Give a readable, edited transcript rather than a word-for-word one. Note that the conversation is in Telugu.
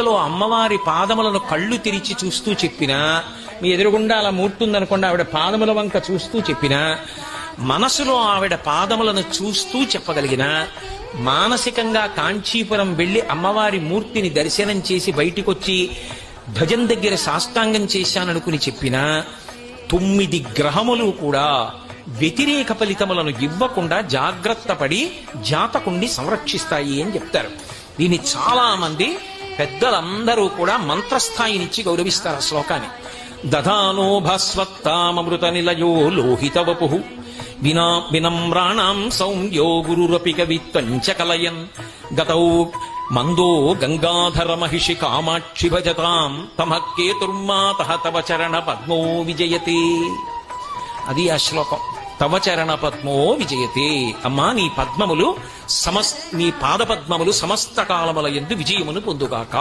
కలలో అమ్మవారి పాదములను కళ్ళు తెరిచి చూస్తూ చెప్పినా, మీ ఎదురుగుండా అలా మూర్తుందనుకోండి, ఆవిడ పాదముల వంక చూస్తూ చెప్పినా, మనసులో ఆవిడ పాదములను చూస్తూ చెప్పగలిగిన, మానసికంగా కాంచీపురం వెళ్లి అమ్మవారి మూర్తిని దర్శనం చేసి బయటికొచ్చి ధ్వజం దగ్గర సాష్టాంగం చేశాననుకుని చెప్పినా, 9 గ్రహములు కూడా వ్యతిరేక ఫలితములను ఇవ్వకుండా జాగ్రత్త పడి జాతకుణ్ణి సంరక్షిస్తాయి అని చెప్తారు. దీన్ని చాలా మంది పెద్దలందరూ కూడా మంత్రస్థాయినిచ్చి గౌరవిస్తారు ఆ శ్లోకాన్ని. దధానో భాస్వత్తామృత నిలయో లోహిత వపు వినమ్రాణం సౌమ్యో గురురపి కవిత్వంచ కలయన్ గతౌ మందో గంగాధర మహిషి కామాక్షి భజతాం తమఃకేతుర్మాత తవ చరణ పద్మో విజయతే. అది ఆ శ్లోకం. తవ చరణ పద్మో విజయతే. అమ్మా, నీ పద్మములు నీ పాద పద్మములు సమస్త కాలముల యందు విజయమును పొందుగాక.